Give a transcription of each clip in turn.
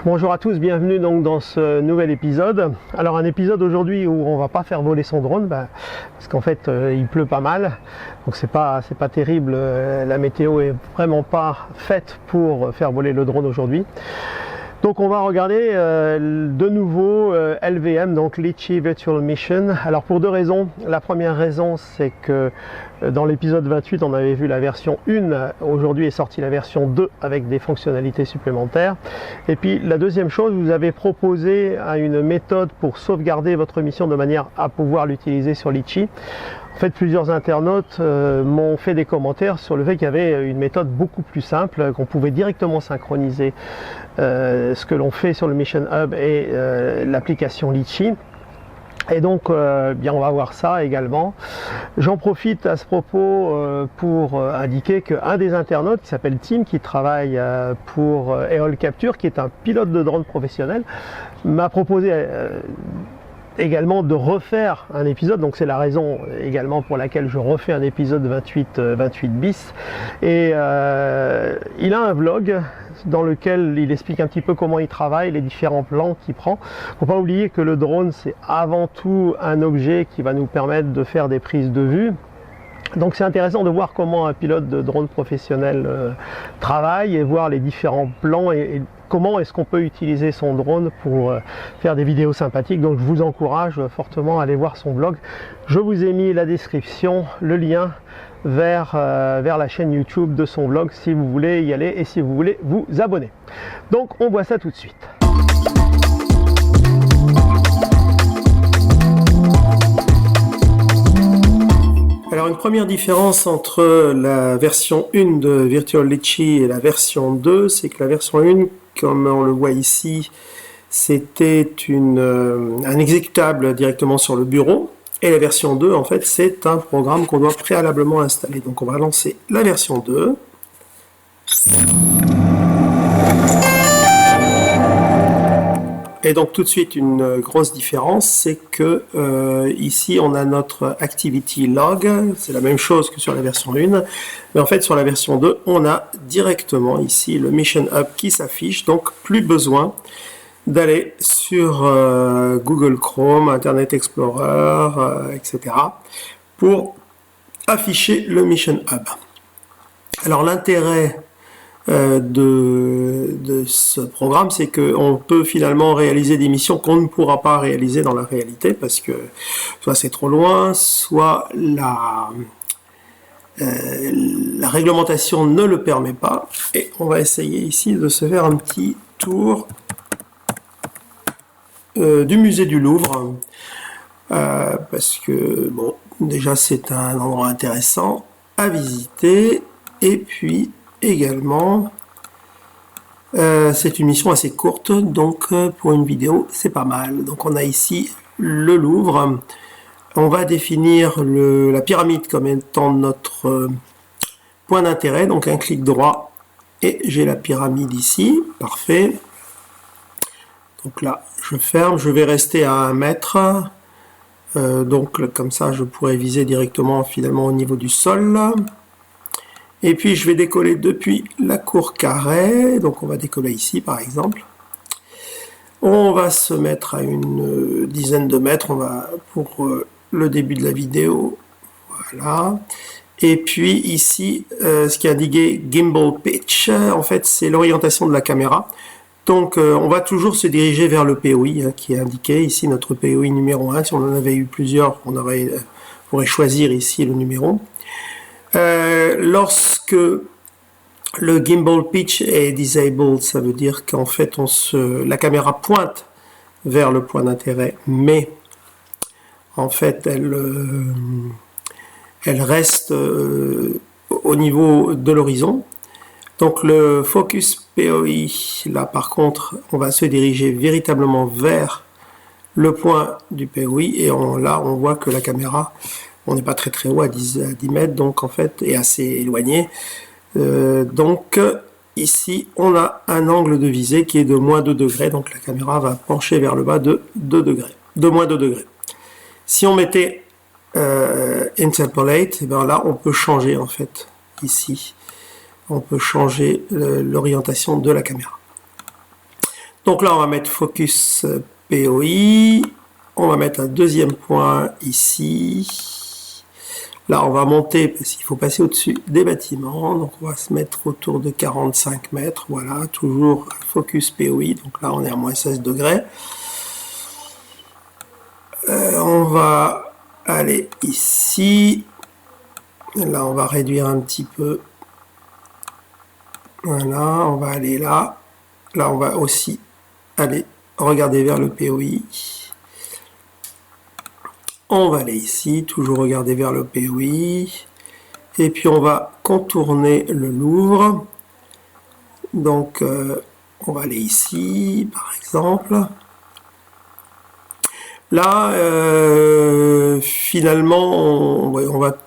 Bonjour à tous, bienvenue donc dans ce nouvel épisode. Alors un épisode aujourd'hui où on va pas faire voler son drone, parce qu'en fait il pleut pas mal, donc c'est pas terrible, la météo est vraiment pas faite pour faire voler le drone aujourd'hui. Donc on va regarder de nouveau LVM, donc Litchi Virtual Mission. Alors pour deux raisons. La première raison, c'est que dans l'épisode 28, on avait vu la version 1. Aujourd'hui est sortie la version 2 avec des fonctionnalités supplémentaires. Et puis la deuxième chose, vous avez proposé une méthode pour sauvegarder votre mission de manière à pouvoir l'utiliser sur Litchi. En fait, plusieurs internautes m'ont fait des commentaires sur le fait qu'il y avait une méthode beaucoup plus simple, qu'on pouvait directement synchroniser ce que l'on fait sur le Mission Hub et l'application Litchi. Et donc, bien, on va voir ça également. J'en profite à ce propos pour indiquer qu'un des internautes, qui s'appelle Tim, qui travaille pour Eol Capture, qui est un pilote de drone professionnel, m'a proposé également de refaire un épisode, donc c'est la raison également pour laquelle je refais un épisode 28 bis, et il a un vlog dans lequel il explique un petit peu comment il travaille, les différents plans qu'il prend. Faut pas oublier que le drone, c'est avant tout un objet qui va nous permettre de faire des prises de vue. Donc c'est intéressant de voir comment un pilote de drone professionnel travaille et voir les différents plans et comment est-ce qu'on peut utiliser son drone pour faire des vidéos sympathiques. Donc je vous encourage fortement à aller voir son blog. Je vous ai mis la description, le lien vers la chaîne YouTube de son blog si vous voulez y aller et si vous voulez vous abonner. Donc on voit ça tout de suite. Alors une première différence entre la version 1 de Virtual Litchi et la version 2, c'est que la version 1, comme on le voit ici, c'était un exécutable directement sur le bureau, et la version 2, en fait, c'est un programme qu'on doit préalablement installer. Donc on va lancer la version 2. Et donc tout de suite une grosse différence, c'est que ici on a notre activity log, c'est la même chose que sur la version 1, mais en fait sur la version 2 on a directement ici le Mission Hub qui s'affiche, donc plus besoin d'aller sur Google Chrome, Internet Explorer, etc. pour afficher le Mission Hub. Alors l'intérêt de ce programme, c'est qu'on peut finalement réaliser des missions qu'on ne pourra pas réaliser dans la réalité parce que soit c'est trop loin, soit la réglementation ne le permet pas. Et on va essayer ici de se faire un petit tour du musée du Louvre parce que bon, déjà c'est un endroit intéressant à visiter et puis également c'est une mission assez courte, donc pour une vidéo c'est pas mal. Donc on a ici le Louvre, on va définir la pyramide comme étant notre point d'intérêt, donc un clic droit et j'ai la pyramide ici, parfait. Donc là je ferme, je vais rester à 1 mètre, donc comme ça je pourrais viser directement finalement au niveau du sol. Et puis je vais décoller depuis la cour carrée, donc on va décoller ici par exemple. On va se mettre à une dizaine de mètres, on va pour le début de la vidéo, voilà. Et puis ici, ce qui est indiqué Gimbal Pitch, en fait c'est l'orientation de la caméra. Donc on va toujours se diriger vers le POI qui est indiqué ici, notre POI numéro 1. Si on en avait eu plusieurs, on pourrait choisir ici le numéro. Lorsque le gimbal pitch est disabled, ça veut dire qu'en fait la caméra pointe vers le point d'intérêt, mais en fait elle reste au niveau de l'horizon. Donc le focus POI, là par contre, on va se diriger véritablement vers le point du POI et là on voit que la caméra, on n'est pas très haut à 10 mètres, donc en fait est assez éloigné. Donc ici on a un angle de visée qui est de moins 2 degrés, donc la caméra va pencher vers le bas de 2 degrés, de moins 2 degrés. Si on mettait Interpolate, et bien là on peut changer en fait ici, on peut changer l'orientation de la caméra. Donc là, on va mettre focus POI. On va mettre un deuxième point ici. Là, on va monter parce qu'il faut passer au-dessus des bâtiments. Donc, on va se mettre autour de 45 mètres. Voilà, toujours focus POI. Donc là, on est à moins 16 degrés. On va aller ici. Là, on va réduire un petit peu. Voilà, on va aller là. Là, on va aussi aller regarder vers le POI. On va aller ici, toujours regarder vers le POI. Et puis, on va contourner le Louvre. Donc, on va aller ici, par exemple. Là, finalement, on va,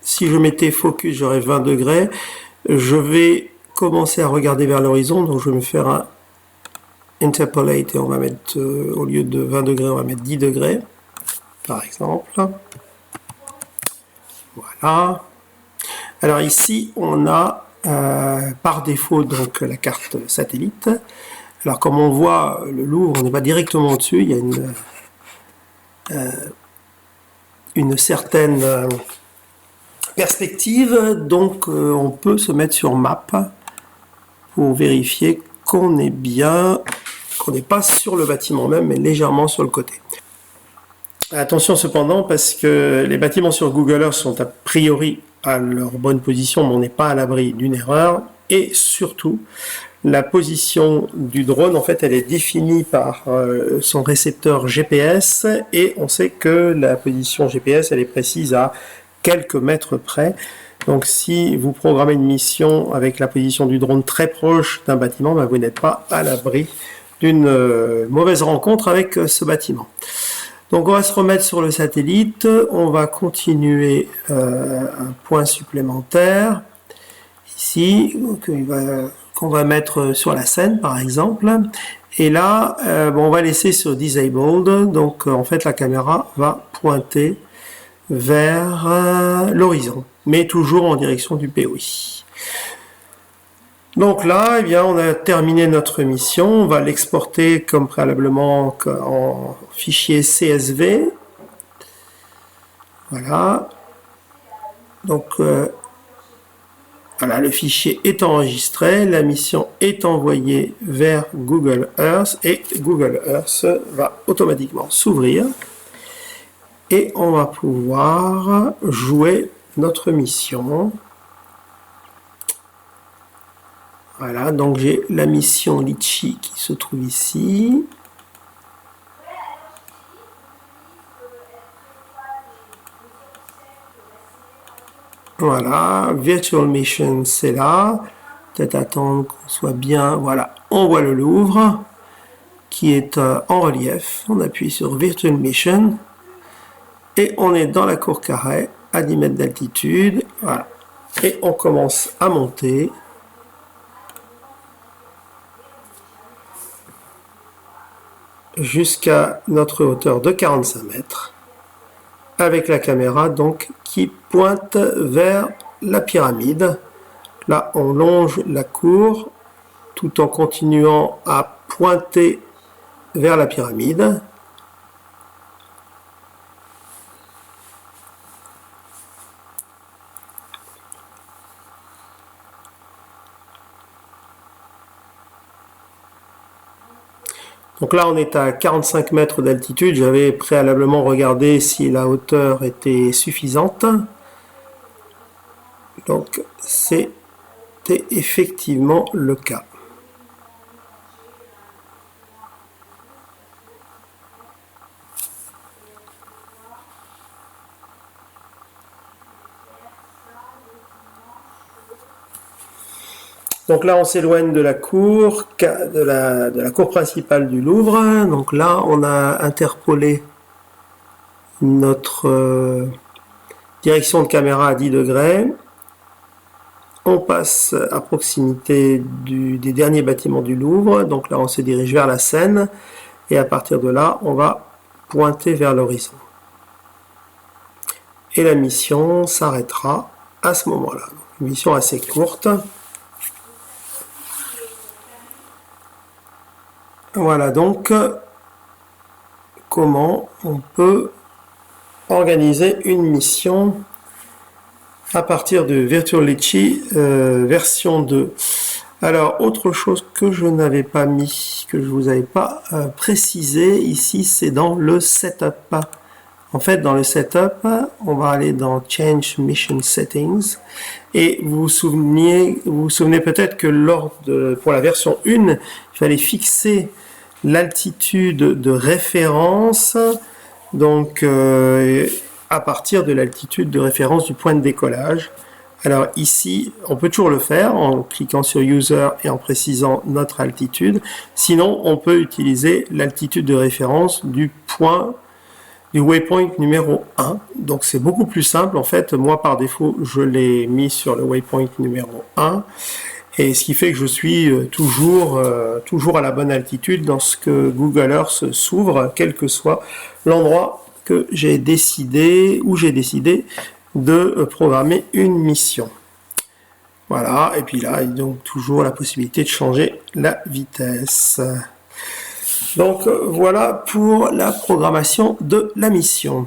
si je mettais focus, j'aurais 20 degrés. Je vais commencer à regarder vers l'horizon, donc je vais me faire un interpolate et on va mettre, au lieu de 20 degrés, on va mettre 10 degrés, par exemple. Voilà. Alors ici, on a par défaut donc la carte satellite. Alors comme on voit, le Louvre, on n'est pas directement au-dessus, il y a une certaine perspective, donc on peut se mettre sur map pour vérifier qu'on est bien, qu'on n'est pas sur le bâtiment même, mais légèrement sur le côté. Attention cependant, parce que les bâtiments sur Google Earth sont a priori à leur bonne position, mais on n'est pas à l'abri d'une erreur, et surtout, la position du drone, en fait, elle est définie par son récepteur GPS, et on sait que la position GPS, elle est précise à quelques mètres près. Donc si vous programmez une mission avec la position du drone très proche d'un bâtiment, ben, vous n'êtes pas à l'abri d'une mauvaise rencontre avec ce bâtiment. Donc on va se remettre sur le satellite, on va continuer un point supplémentaire, ici, qu'on va mettre sur la scène par exemple, et là on va laisser sur Disabled, donc en fait la caméra va pointer vers l'horizon, mais toujours en direction du POI. Donc là, eh bien, on a terminé notre mission. On va l'exporter comme préalablement en fichier CSV. Voilà. Donc, voilà, le fichier est enregistré. La mission est envoyée vers Google Earth et Google Earth va automatiquement s'ouvrir. Et on va pouvoir jouer notre mission. Voilà, donc j'ai la mission Litchi qui se trouve ici. Voilà, Virtual Mission, c'est là. Peut-être attendre qu'on soit bien. Voilà, on voit le Louvre qui est en relief. On appuie sur Virtual Mission et on est dans la cour carrée à 10 mètres d'altitude. Voilà, et on commence à monter. Jusqu'à notre hauteur de 45 mètres avec la caméra donc qui pointe vers la pyramide. Là on longe la cour tout en continuant à pointer vers la pyramide. Donc là, on est à 45 mètres d'altitude. J'avais préalablement regardé si la hauteur était suffisante. Donc, c'était effectivement le cas. Donc là, on s'éloigne de la cour, de la cour principale du Louvre. Donc là, on a interpolé notre direction de caméra à 10 degrés. On passe à proximité des derniers bâtiments du Louvre. Donc là, on se dirige vers la Seine. Et à partir de là, on va pointer vers l'horizon. Et la mission s'arrêtera à ce moment-là. Une mission assez courte. Voilà donc comment on peut organiser une mission à partir de Virtual Litchi version 2. Alors, autre chose que je n'avais pas mis, que je vous avais pas précisé ici, c'est dans le setup. En fait, dans le setup, on va aller dans Change Mission Settings et vous vous souvenez peut-être que pour la version 1, il fallait fixer l'altitude de référence, donc à partir de l'altitude de référence du point de décollage. Alors ici, on peut toujours le faire en cliquant sur User et en précisant notre altitude. Sinon, on peut utiliser l'altitude de référence du waypoint numéro 1. Donc c'est beaucoup plus simple. En fait, moi par défaut, je l'ai mis sur le waypoint numéro 1. Et ce qui fait que je suis toujours à la bonne altitude dans ce que Google Earth s'ouvre, quel que soit l'endroit que j'ai décidé de programmer une mission. Voilà, et puis là, il y a donc toujours la possibilité de changer la vitesse. Donc voilà pour la programmation de la mission.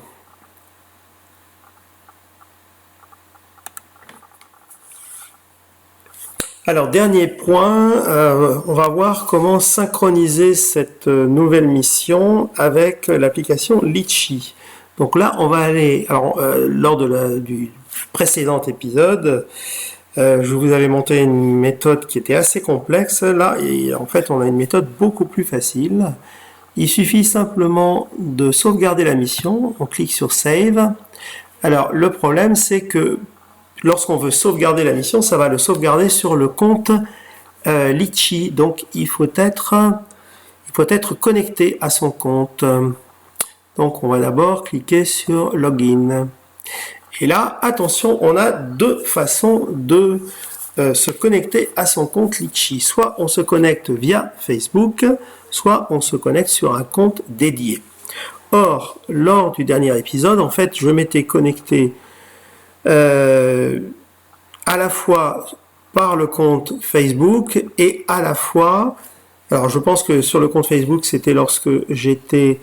Alors, dernier point, on va voir comment synchroniser cette nouvelle mission avec l'application Litchi. Donc là, on va aller, alors, lors du précédent épisode, je vous avais montré une méthode qui était assez complexe. Là, en fait, on a une méthode beaucoup plus facile. Il suffit simplement de sauvegarder la mission. On clique sur Save. Alors, le problème, c'est que lorsqu'on veut sauvegarder la mission, ça va le sauvegarder sur le compte Litchi. Donc, il faut être connecté à son compte. Donc, on va d'abord cliquer sur Login. Et là, attention, on a deux façons de se connecter à son compte Litchi. Soit on se connecte via Facebook, soit on se connecte sur un compte dédié. Or, lors du dernier épisode, en fait, je m'étais connecté à la fois par le compte Facebook et à la fois, alors je pense que sur le compte Facebook, c'était lorsque j'étais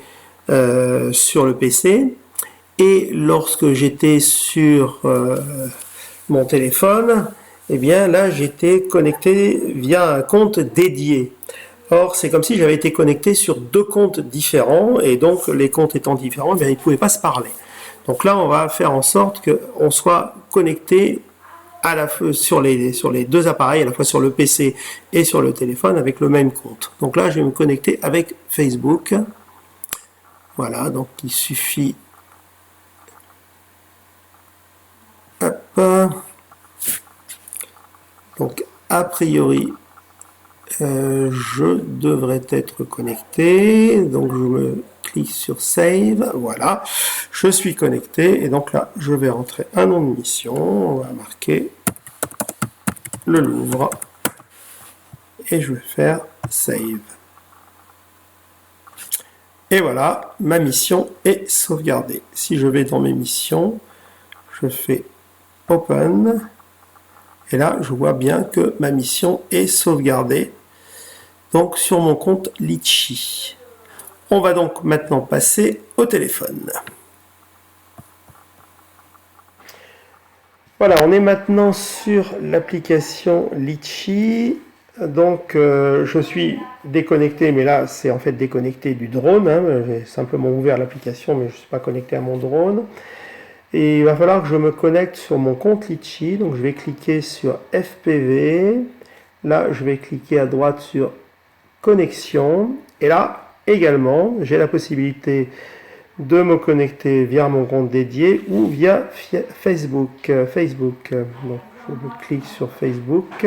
sur le PC, et lorsque j'étais sur mon téléphone, eh bien là j'étais connecté via un compte dédié. Or c'est comme si j'avais été connecté sur deux comptes différents, et donc les comptes étant différents, eh bien, ils ne pouvaient pas se parler. Donc là on va faire en sorte qu'on soit connecté sur les deux appareils, à la fois sur le PC et sur le téléphone, avec le même compte. Donc là je vais me connecter avec Facebook. Voilà, donc il suffit donc a priori je devrais être connecté, donc je me clique sur Save, voilà, je suis connecté, et donc là je vais rentrer un nom de mission, on va marquer le Louvre, et je vais faire Save. Et voilà, ma mission est sauvegardée. Si je vais dans mes missions, je fais Open, et là je vois bien que ma mission est sauvegardée, donc sur mon compte Litchi. On va donc maintenant passer au téléphone. Voilà, on est maintenant sur l'application Litchi. Donc je suis déconnecté, mais là c'est en fait déconnecté du drone. J'ai simplement ouvert l'application, mais je ne suis pas connecté à mon drone. Et il va falloir que je me connecte sur mon compte Litchi. Donc je vais cliquer sur FPV. Là je vais cliquer à droite sur Connexion. Et là également j'ai la possibilité de me connecter via mon compte dédié ou via Facebook. Donc je clique sur Facebook.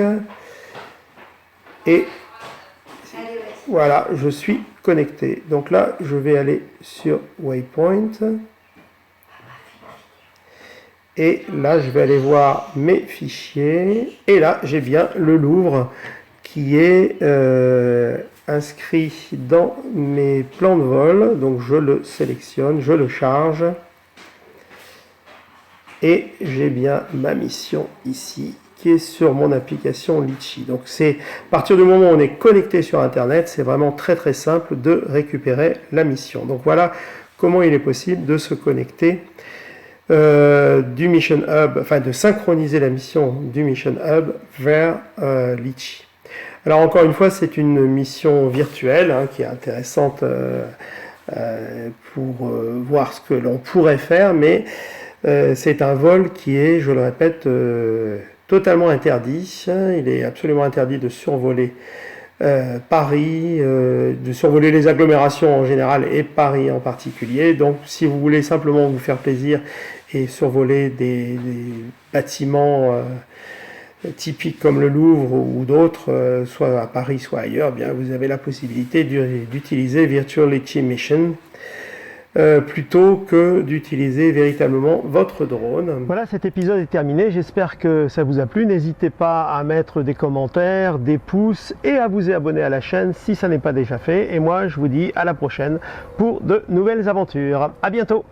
Et voilà, je suis connecté. Donc là, je vais aller sur Waypoint. Et là, je vais aller voir mes fichiers. Et là, j'ai bien le Louvre qui est inscrit dans mes plans de vol. Donc je le sélectionne, je le charge. Et j'ai bien ma mission ici est sur mon application Litchi. Donc c'est à partir du moment où on est connecté sur Internet, c'est vraiment très très simple de récupérer la mission. Donc voilà comment il est possible de se connecter du Mission Hub, enfin de synchroniser la mission du Mission Hub vers Litchi. Alors encore une fois, c'est une mission virtuelle qui est intéressante pour voir ce que l'on pourrait faire, mais c'est un vol qui est, je le répète, totalement interdit. Il est absolument interdit de survoler Paris, de survoler les agglomérations en général et Paris en particulier. Donc si vous voulez simplement vous faire plaisir et survoler des bâtiments typiques comme le Louvre ou d'autres, soit à Paris soit ailleurs, bien vous avez la possibilité d'utiliser Virtual Litchi Mission plutôt que d'utiliser véritablement votre drone. Voilà, cet épisode est terminé, j'espère que ça vous a plu. N'hésitez pas à mettre des commentaires, des pouces et à vous abonner à la chaîne si ça n'est pas déjà fait. Et moi je vous dis à la prochaine pour de nouvelles aventures. À bientôt.